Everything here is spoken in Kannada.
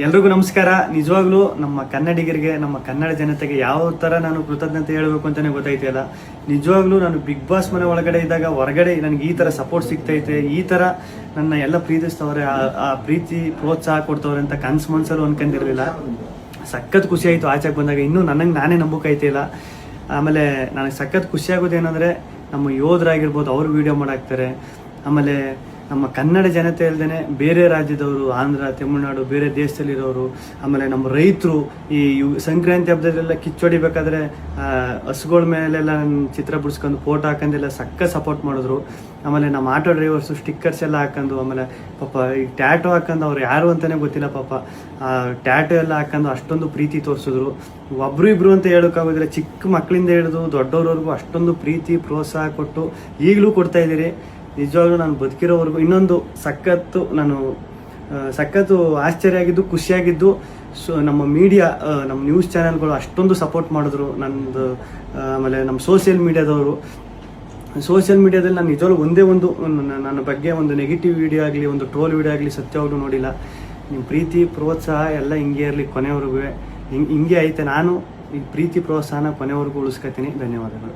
ಎಲ್ರಿಗೂ ನಮಸ್ಕಾರ. ನಿಜವಾಗ್ಲೂ ನಮ್ಮ ಕನ್ನಡಿಗರಿಗೆ, ನಮ್ಮ ಕನ್ನಡ ಜನತೆಗೆ ಯಾವ ಥರ ನಾನು ಕೃತಜ್ಞತೆ ಹೇಳಬೇಕು ಅಂತಲೇ ಗೊತ್ತಾಯ್ತಿಲ್ಲ. ನಿಜವಾಗ್ಲೂ ನಾನು ಬಿಗ್ ಬಾಸ್ ಮನೆ ಒಳಗಡೆ ಇದ್ದಾಗ ಹೊರಗಡೆ ನನಗೆ ಈ ಥರ ಸಪೋರ್ಟ್ ಸಿಗ್ತೈತೆ, ಈ ಥರ ನನ್ನ ಎಲ್ಲ ಪ್ರೀತಿಸ್ತವ್ರೆ, ಆ ಪ್ರೀತಿ ಪ್ರೋತ್ಸಾಹ ಕೊಡ್ತವ್ರೆ ಅಂತ ಕನ್ಸು ಮನ್ಸಲ್ಲೂ ಅನ್ಕೊಂಡಿರಲಿಲ್ಲ. ಸಖತ್ ಖುಷಿ ಆಯಿತು ಆಚೆಗೆ ಬಂದಾಗ. ಇನ್ನೂ ನನಗೆ ನಾನೇ ನಂಬೋಕಾಯ್ತಿಲ್ಲ. ಆಮೇಲೆ ನನಗೆ ಸಖತ್ ಖುಷಿ ಆಗೋದೇನೆಂದರೆ ನಮ್ಮ ಯೋಧರಾಗಿರ್ಬೋದು, ಅವರು ವೀಡಿಯೋ ಮಾಡಾಕ್ತಾರೆ. ಆಮೇಲೆ ನಮ್ಮ ಕನ್ನಡ ಜನತೆ ಅಲ್ಲದೆ ಬೇರೆ ರಾಜ್ಯದವರು, ಆಂಧ್ರ, ತಮಿಳುನಾಡು, ಬೇರೆ ದೇಶದಲ್ಲಿರೋರು, ಆಮೇಲೆ ನಮ್ಮ ರೈತರು ಈ ಸಂಕ್ರಾಂತಿ ಹಬ್ಬದಲ್ಲೆಲ್ಲ ಕಿಚ್ಚೊಡಿಬೇಕಾದ್ರೆ ಹಸುಗಳ ಮೇಲೆಲ್ಲ ಚಿತ್ರ ಬಿಡಿಸ್ಕೊಂಡು ಫೋಟೋ ಹಾಕೊಂಡೆಲ್ಲ ಸಕ್ಕ ಸಪೋರ್ಟ್ ಮಾಡಿದ್ರು. ಆಮೇಲೆ ನಮ್ಮ ಆಟೋ ಡ್ರೈವರ್ಸು ಸ್ಟಿಕ್ಕರ್ಸ್ ಎಲ್ಲ ಹಾಕೊಂಡು, ಆಮೇಲೆ ಪಾಪ ಈ ಟ್ಯಾಟೋ ಹಾಕೊಂಡು, ಅವ್ರು ಯಾರು ಅಂತಲೇ ಗೊತ್ತಿಲ್ಲ ಪಾಪ, ಟ್ಯಾಟೋ ಎಲ್ಲ ಹಾಕೊಂಡು ಅಷ್ಟೊಂದು ಪ್ರೀತಿ ತೋರಿಸಿದ್ರು. ಒಬ್ರು ಇಬ್ರು ಅಂತ ಹೇಳೋಕ್ಕಾಗೋದಿಲ್ಲ, ಚಿಕ್ಕ ಮಕ್ಕಳಿಂದ ಹಿಡಿದು ದೊಡ್ಡವ್ರವರೆಗೂ ಅಷ್ಟೊಂದು ಪ್ರೀತಿ ಪ್ರೋತ್ಸಾಹ ಕೊಟ್ಟು ಈಗಲೂ ಕೊಡ್ತಾ ಇದ್ದೀರಿ. ನಿಜವಾಗ್ಲೂ ನಾನು ಬದುಕಿರೋವರೆಗೂ ಇನ್ನೊಂದು ಸಖತ್ತು ಆಶ್ಚರ್ಯ ಆಗಿದ್ದು, ಖುಷಿಯಾಗಿದ್ದು, ನಮ್ಮ ಮೀಡಿಯಾ, ನಮ್ಮ ನ್ಯೂಸ್ ಚಾನೆಲ್ಗಳು ಅಷ್ಟೊಂದು ಸಪೋರ್ಟ್ ಮಾಡಿದ್ರು ನಂದು. ಆಮೇಲೆ ನಮ್ಮ ಸೋಷಿಯಲ್ ಮೀಡಿಯಾದಲ್ಲಿ ನಾನು ನಿಜವಾಗ್ಲೂ ಒಂದೇ ಒಂದು ನನ್ನ ಬಗ್ಗೆ ಒಂದು ನೆಗೆಟಿವ್ ವಿಡಿಯೋ ಆಗಲಿ, ಒಂದು ಟ್ರೋಲ್ ವಿಡಿಯೋ ಆಗಲಿ ಸತ್ಯವಾಗ್ಲೂ ನೋಡಿಲ್ಲ. ನಿಮ್ಮ ಪ್ರೀತಿ ಪ್ರೋತ್ಸಾಹ ಎಲ್ಲ ಹಿಂಗೆ ಇರಲಿ, ಕೊನೆವರೆಗೂ ಹಿಂಗೆ ಐತೆ. ನಾನು ಈ ಪ್ರೀತಿ ಪ್ರೋತ್ಸಾಹನ ಕೊನೆವರೆಗೂ ಉಳಿಸ್ಕೊತೀನಿ. ಧನ್ಯವಾದಗಳು.